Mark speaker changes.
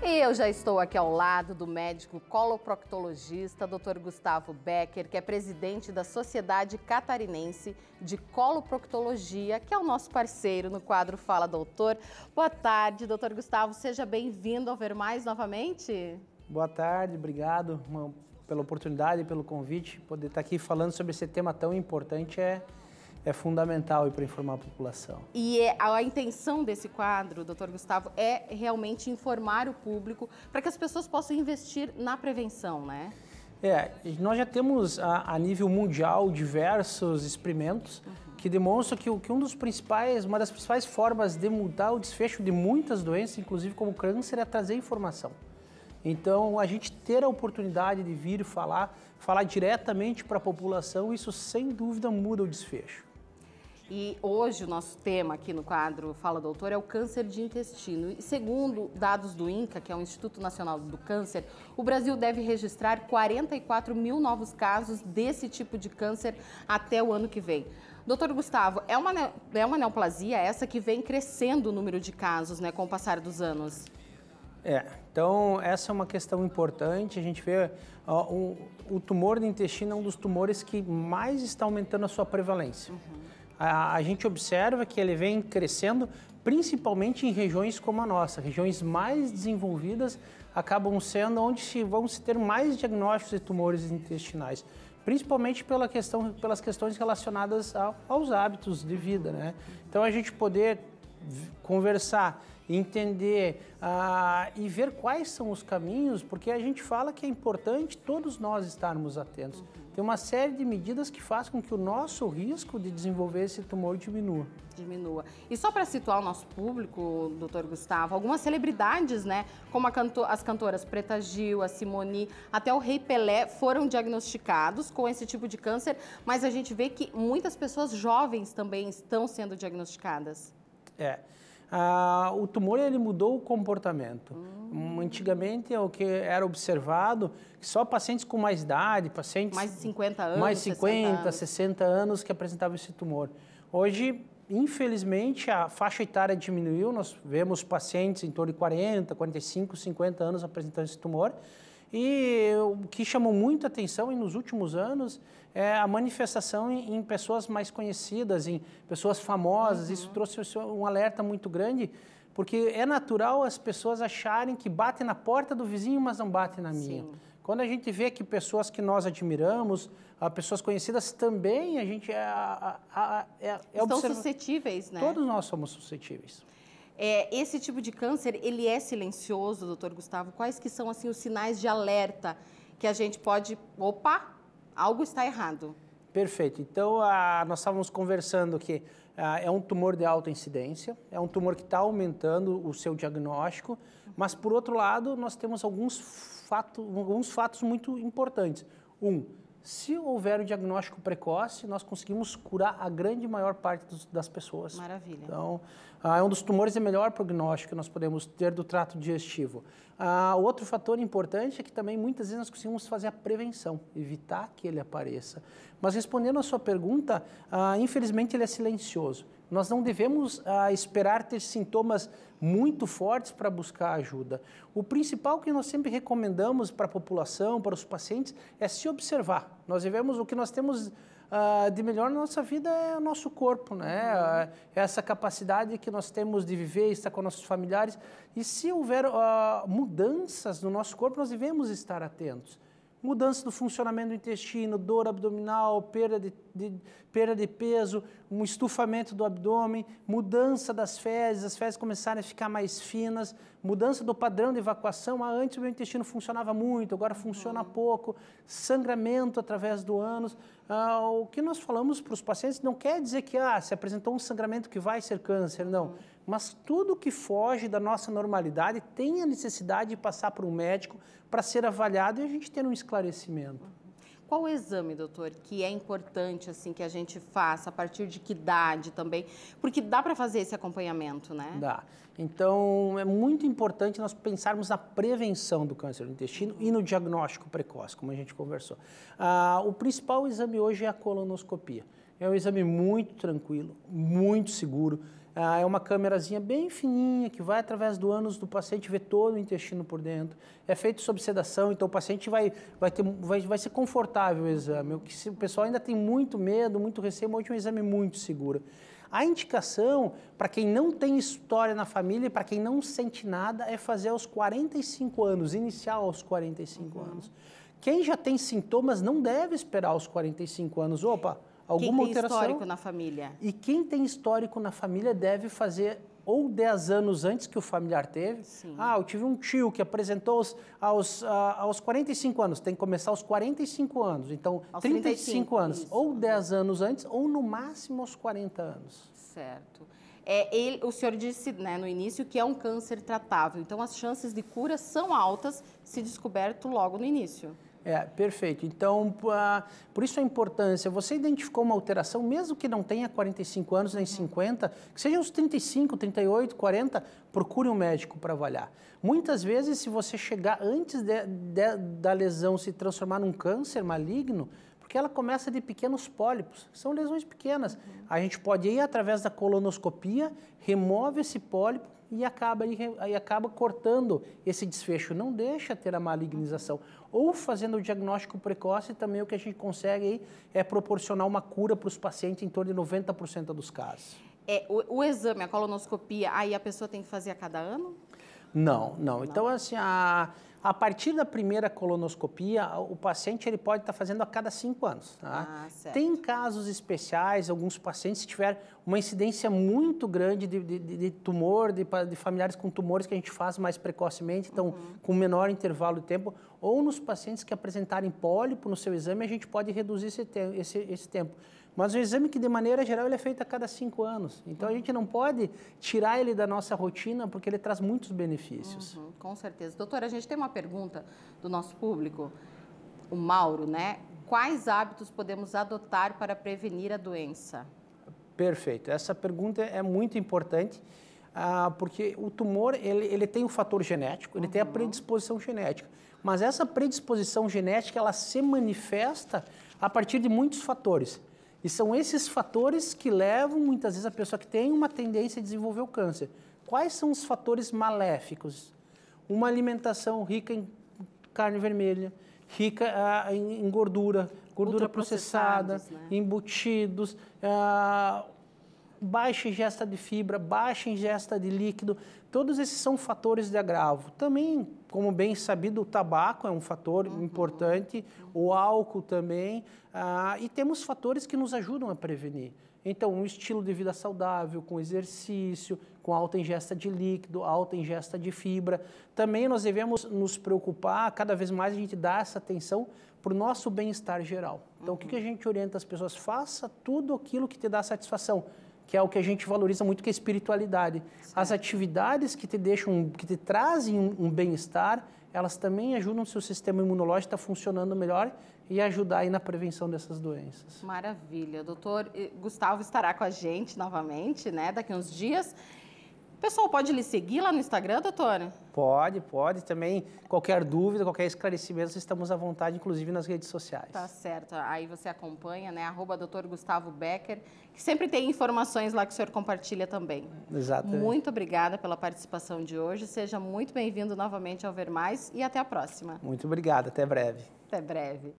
Speaker 1: E eu já estou aqui ao lado do médico coloproctologista, Dr. Gustavo Becker, que é presidente da Sociedade Catarinense de Coloproctologia, que é o nosso parceiro no quadro Fala Doutor. Boa tarde, Dr. Gustavo, seja bem-vindo ao Ver Mais novamente.
Speaker 2: Boa tarde, obrigado pela oportunidade e pelo convite. Poder estar aqui falando sobre esse tema tão importante é fundamental para informar a população.
Speaker 1: E a intenção desse quadro, doutor Gustavo, é realmente informar o público para que as pessoas possam investir na prevenção, né?
Speaker 2: Nós já temos a nível mundial diversos experimentos que demonstram que uma das principais formas de mudar o desfecho de muitas doenças, inclusive como câncer, é trazer informação. Então, a gente ter a oportunidade de vir falar diretamente para a população, isso sem dúvida muda o desfecho.
Speaker 1: E hoje o nosso tema aqui no quadro Fala Doutor é o câncer de intestino. E segundo dados do INCA, que é o Instituto Nacional do Câncer, o Brasil deve registrar 44 mil novos casos desse tipo de câncer até o ano que vem. Doutor Gustavo, é uma neoplasia essa que vem crescendo o número de casos, né, com o passar dos anos?
Speaker 2: Então essa é uma questão importante. A gente vê o tumor do intestino é um dos tumores que mais está aumentando a sua prevalência. A gente observa que ele vem crescendo principalmente em regiões como a nossa. Regiões mais desenvolvidas acabam sendo onde vão se ter mais diagnósticos de tumores intestinais, principalmente pelas questões relacionadas aos hábitos de vida, né? Então a gente poder conversar, entender e ver quais são os caminhos, porque a gente fala que é importante todos nós estarmos atentos. Tem uma série de medidas que fazem com que o nosso risco de desenvolver esse tumor diminua. E só para situar o nosso público, doutor Gustavo, algumas celebridades, né, como as cantoras Preta Gil, a Simone, até o Rei Pelé foram diagnosticados com esse tipo de câncer, mas a gente vê que muitas pessoas jovens também estão sendo diagnosticadas. O tumor ele mudou o comportamento. Antigamente o que era observado que só pacientes com mais idade, pacientes
Speaker 1: mais de 50 anos,
Speaker 2: mais 50, 60 anos que apresentavam esse tumor. Hoje, infelizmente, a faixa etária diminuiu. Nós vemos pacientes em torno de 40, 45, 50 anos apresentando esse tumor. E o que chamou muita atenção nos últimos anos é a manifestação em pessoas mais conhecidas, em pessoas famosas. Isso trouxe um alerta muito grande, porque é natural as pessoas acharem que batem na porta do vizinho, mas não batem na minha. Sim. Quando a gente vê que pessoas que nós admiramos, pessoas conhecidas também, a gente
Speaker 1: estão suscetíveis, né?
Speaker 2: Todos nós somos suscetíveis.
Speaker 1: Esse tipo de câncer, ele é silencioso, doutor Gustavo? Quais que são assim, os sinais de alerta que a gente pode... Opa, algo está errado.
Speaker 2: Perfeito. Então, nós estávamos conversando que é um tumor de alta incidência, é um tumor que está aumentando o seu diagnóstico, mas, por outro lado, nós temos alguns fatos muito importantes. Se houver o diagnóstico precoce, nós conseguimos curar a grande maior parte das pessoas.
Speaker 1: Maravilha.
Speaker 2: Então, é um dos tumores de melhor prognóstico que nós podemos ter do trato digestivo. Outro fator importante é que também muitas vezes nós conseguimos fazer a prevenção, evitar que ele apareça. Mas respondendo à sua pergunta, infelizmente ele é silencioso. Nós não devemos esperar ter sintomas muito fortes para buscar ajuda. O principal que nós sempre recomendamos para a população, para os pacientes, é se observar. O que nós temos de melhor na nossa vida é o nosso corpo, né? Essa capacidade que nós temos de viver, estar com nossos familiares. E se houver mudanças no nosso corpo, nós devemos estar atentos. Mudança do funcionamento do intestino, dor abdominal, perda de peso, um estufamento do abdômen, mudança das fezes, as fezes começarem a ficar mais finas, mudança do padrão de evacuação. Antes o meu intestino funcionava muito, agora funciona pouco, sangramento através do ânus. O que nós falamos para os pacientes não quer dizer que se apresentou um sangramento que vai ser câncer, não. Mas tudo que foge da nossa normalidade tem a necessidade de passar por um médico para ser avaliado e a gente ter um esclarecimento.
Speaker 1: Qual o exame, doutor, que é importante assim que a gente faça, a partir de que idade também? Porque dá para fazer esse acompanhamento, né?
Speaker 2: Dá. Então, é muito importante nós pensarmos na prevenção do câncer do intestino e no diagnóstico precoce, como a gente conversou. O principal exame hoje é a colonoscopia. É um exame muito tranquilo, muito seguro. É uma câmerazinha bem fininha que vai através do ânus do paciente ver todo o intestino por dentro. É feito sob sedação, então o paciente vai ser confortável o exame. O pessoal ainda tem muito medo, muito receio, mas é um exame muito seguro. A indicação, para quem não tem história na família e para quem não sente nada, é fazer aos 45 anos, iniciar aos 45 anos. Quem já tem sintomas não deve esperar aos 45 anos. Opa, alguma alteração. Quem tem
Speaker 1: histórico na família.
Speaker 2: E quem tem histórico na família deve fazer ou 10 anos antes que o familiar teve.
Speaker 1: Sim.
Speaker 2: Eu tive um tio que apresentou aos 45 anos, tem que começar aos 45 anos, então
Speaker 1: aos
Speaker 2: 35 anos,
Speaker 1: isso.
Speaker 2: ou 10 anos antes, ou no máximo aos 40 anos.
Speaker 1: Certo. O senhor disse, né, no início que é um câncer tratável, então as chances de cura são altas se descoberto logo no início.
Speaker 2: Perfeito. Então, por isso a importância, você identificou uma alteração, mesmo que não tenha 45 anos nem 50, que seja uns 35, 38, 40, procure um médico para avaliar. Muitas vezes, se você chegar antes da lesão se transformar num câncer maligno, porque ela começa de pequenos pólipos, são lesões pequenas. A gente pode ir através da colonoscopia, remove esse pólipo, e acaba cortando esse desfecho, não deixa ter a malignização. Ou fazendo o diagnóstico precoce, também o que a gente consegue aí é proporcionar uma cura para os pacientes em torno de 90% dos casos.
Speaker 1: O exame, a colonoscopia, aí a pessoa tem que fazer a cada ano?
Speaker 2: Não. Então, assim, a partir da primeira colonoscopia, o paciente ele pode estar fazendo a cada 5 anos. Tá? Tem casos especiais, alguns pacientes, se tiver uma incidência muito grande de tumor, de familiares com tumores que a gente faz mais precocemente, então com menor intervalo de tempo, ou nos pacientes que apresentarem pólipo no seu exame, a gente pode reduzir esse tempo. Mas o exame que, de maneira geral, ele é feito a cada 5 anos. Então, a gente não pode tirar ele da nossa rotina, porque ele traz muitos benefícios.
Speaker 1: Com certeza. Doutora, a gente tem uma pergunta do nosso público, o Mauro, né? Quais hábitos podemos adotar para prevenir a doença?
Speaker 2: Perfeito. Essa pergunta é muito importante, porque o tumor, ele tem o fator genético, ele tem a predisposição genética. Mas essa predisposição genética, ela se manifesta a partir de muitos fatores. E são esses fatores que levam, muitas vezes, a pessoa que tem uma tendência a desenvolver o câncer. Quais são os fatores maléficos? Uma alimentação rica em carne vermelha, rica em gordura processada, né? Embutidos, baixa ingesta de fibra, baixa ingesta de líquido. Todos esses são fatores de agravo. Também, como bem sabido, o tabaco é um fator importante, o álcool também, e temos fatores que nos ajudam a prevenir. Então, um estilo de vida saudável, com exercício, com alta ingesta de líquido, alta ingesta de fibra. Também nós devemos nos preocupar, cada vez mais a gente dá essa atenção para o nosso bem-estar geral. Então, o que a gente orienta as pessoas? Faça tudo aquilo que te dá satisfação, que é o que a gente valoriza muito, que é a espiritualidade. Certo. As atividades que te trazem um bem-estar, elas também ajudam o seu sistema imunológico a estar funcionando melhor e ajudar aí na prevenção dessas doenças.
Speaker 1: Maravilha. Doutor Gustavo estará com a gente novamente, né, daqui a uns dias. O pessoal pode lhe seguir lá no Instagram, doutora?
Speaker 2: Pode. Também, qualquer dúvida, qualquer esclarecimento, estamos à vontade, inclusive nas redes sociais.
Speaker 1: Tá certo. Aí você acompanha, né? @Dr. Gustavo Becker, que sempre tem informações lá que o senhor compartilha também.
Speaker 2: Exatamente.
Speaker 1: Muito obrigada pela participação de hoje. Seja muito bem-vindo novamente ao Ver Mais e até a próxima.
Speaker 2: Muito obrigado. Até breve.
Speaker 1: Até breve.